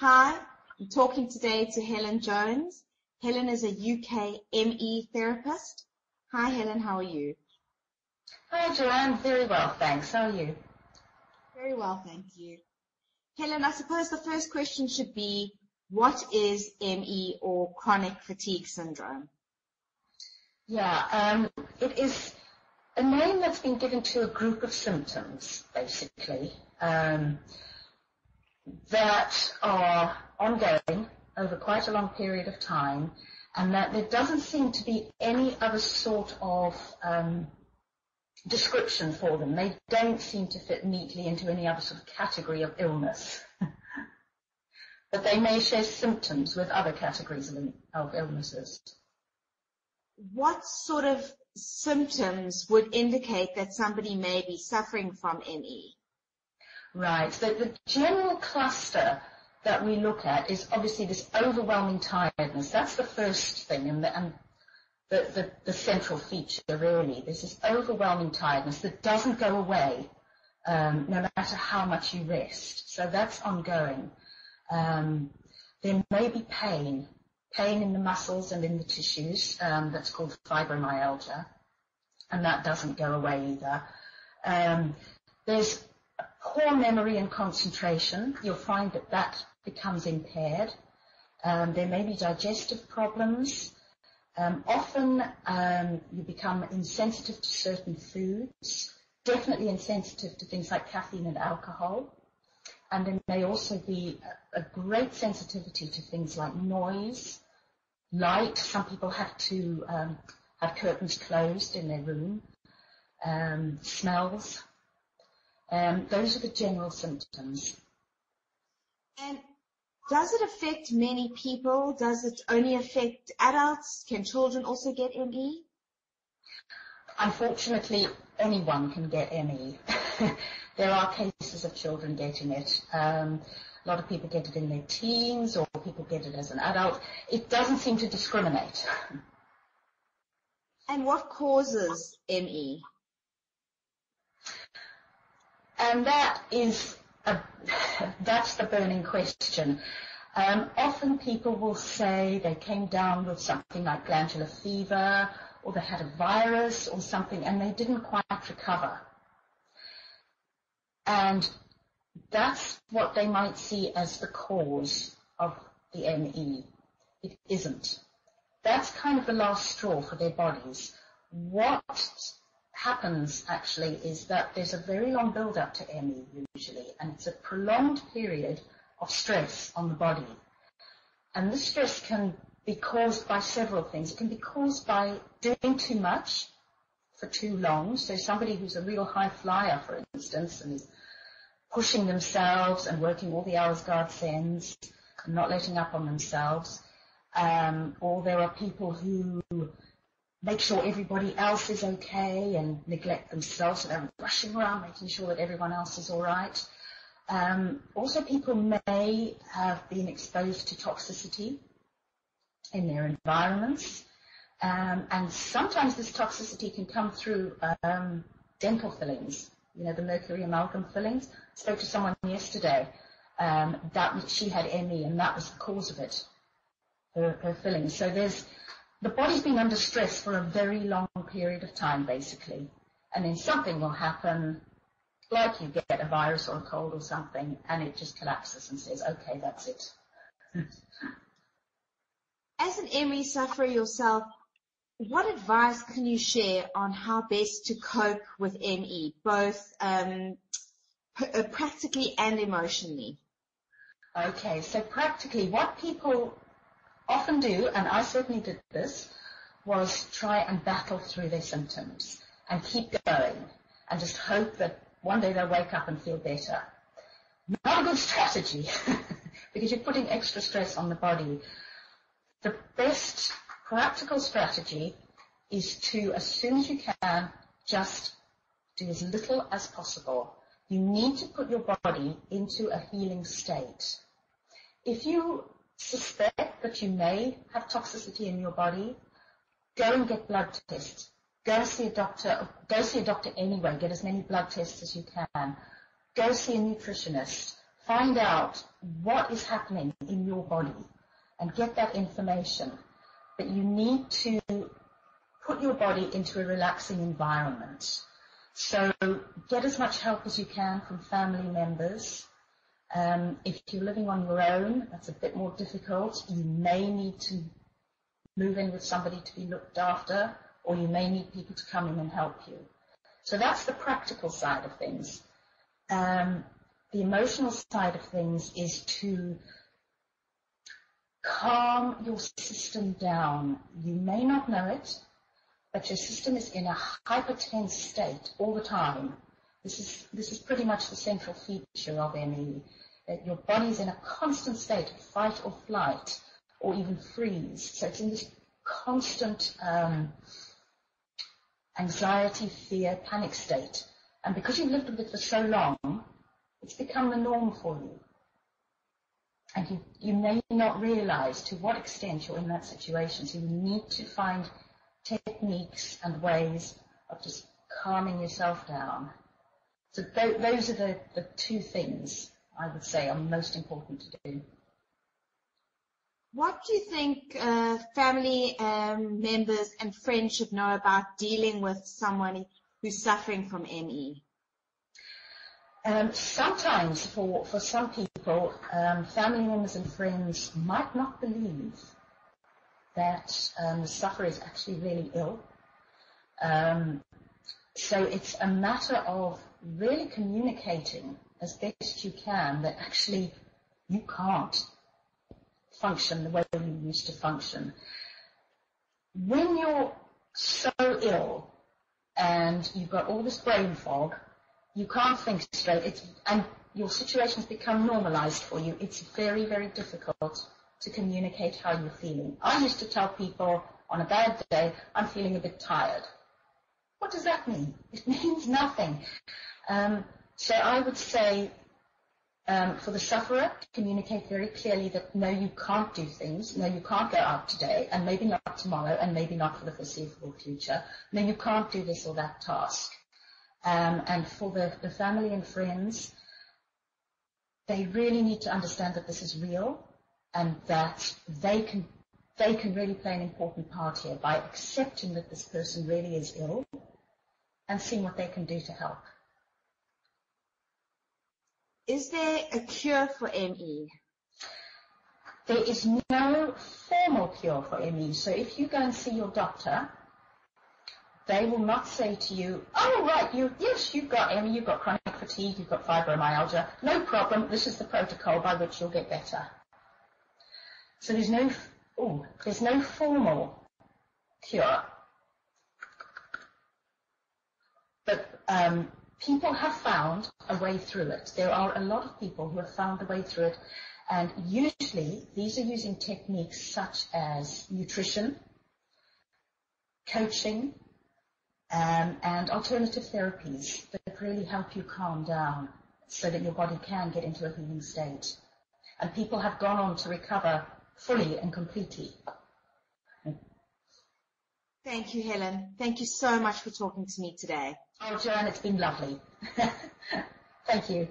Hi, I'm talking today to Helen Jones. Helen is a UK ME therapist. Hi Helen, how are you? Hi Joanne, very well thanks. How are you? Very well, thank you. Helen, I suppose the first question should be, what is ME or chronic fatigue syndrome? Yeah, it is a name that's been given to a group of symptoms, basically, that are ongoing over quite a long period of time, and that there doesn't seem to be any other sort of description for them. They don't seem to fit neatly into any other sort of category of illness. But they may share symptoms with other categories of illnesses. What sort of symptoms would indicate that somebody may be suffering from ME? Right. So the general cluster that we look at is obviously this overwhelming tiredness. That's the first thing, and the central feature, really. There's this overwhelming tiredness that doesn't go away no matter how much you rest. So that's ongoing. There may be pain in the muscles and in the tissues. That's called fibromyalgia, and that doesn't go away either. There's poor memory and concentration. You'll find that becomes impaired. There may be digestive problems. Often you become insensitive to certain foods, definitely insensitive to things like caffeine and alcohol. And there may also be a great sensitivity to things like noise, light. Some people have to have curtains closed in their room. Smells. Those are the general symptoms. And does it affect many people? Does it only affect adults? Can children also get ME? Unfortunately, anyone can get ME. There are cases of children getting it. A lot of people get it in their teens, or people get it as an adult. It doesn't seem to discriminate. And what causes ME? And that's the burning question. Often people will say they came down with something like glandular fever, or they had a virus or something, and they didn't quite recover. And that's what they might see as the cause of the ME. It isn't. That's kind of the last straw for their bodies. What happens actually is that there's a very long build-up to ME usually, and it's a prolonged period of stress on the body. And this stress can be caused by several things. It can be caused by doing too much for too long. So somebody who's a real high flyer, for instance, and is pushing themselves and working all the hours God sends and not letting up on themselves. Or there are people who make sure everybody else is okay and neglect themselves, so they're rushing around making sure that everyone else is all right. Also, people may have been exposed to toxicity in their environments, and sometimes this toxicity can come through dental fillings, the mercury amalgam fillings. I spoke to someone yesterday that she had ME, and that was the cause of it, her fillings. So the body's been under stress for a very long period of time, basically, and then something will happen, like you get a virus or a cold or something, and it just collapses and says, okay, that's it. As an ME sufferer yourself, what advice can you share on how best to cope with ME, both practically and emotionally? Okay, so practically what people often do, and I certainly did this, was try and battle through their symptoms and keep going and just hope that one day they'll wake up and feel better. Not a good strategy because you're putting extra stress on the body. The best practical strategy is to, as soon as you can, just do as little as possible. You need to put your body into a healing state. If you suspect that you may have toxicity in your body, go and get blood tests. Go see a doctor. Go see a doctor anyway. Get as many blood tests as you can. Go see a nutritionist. find out what is happening in your body and get that information. But you need to put your body into a relaxing environment. So get as much help as you can from family members. If you're living on your own, that's a bit more difficult. You may need to move in with somebody to be looked after, or you may need people to come in and help you. So that's the practical side of things. The emotional side of things is to calm your system down. You may not know it, but your system is in a hypertense state all the time. This is pretty much the central feature of ME, that your body is in a constant state of fight or flight, or even freeze. So it's in this constant anxiety, fear, panic state. And because you've lived with it for so long, it's become the norm for you. And you may not realize to what extent you're in that situation. So you need to find techniques and ways of just calming yourself down. So those are the two things I would say are most important to do. What do you think family members and friends should know about dealing with someone who's suffering from ME? Sometimes for some people, family members and friends might not believe that the sufferer is actually really ill. So it's a matter of really communicating as best you can that actually you can't function the way you used to function. When you're so ill and you've got all this brain fog, you can't think straight, and your situation's become normalized for you, it's very, very difficult to communicate how you're feeling. I used to tell people on a bad day, I'm feeling a bit tired. What does that mean? It means nothing. So I would say for the sufferer, communicate very clearly that no, you can't do things, no, you can't go out today, and maybe not tomorrow, and maybe not for the foreseeable future. No, you can't do this or that task. And for the family and friends, they really need to understand that this is real and that they can really play an important part here by accepting that this person really is ill and seeing what they can do to help. Is there a cure for ME? There is no formal cure for ME. So if you go and see your doctor, they will not say to you, oh, right, yes, you've got ME, you've got chronic fatigue, you've got fibromyalgia. No problem, this is the protocol by which you'll get better. So there's no formal cure. But people have found a way through it. There are a lot of people who have found a way through it, and usually these are using techniques such as nutrition, coaching, and alternative therapies that really help you calm down so that your body can get into a healing state. And people have gone on to recover fully and completely. Thank you, Helen. Thank you so much for talking to me today. Oh, Joanne, it's been lovely. Thank you.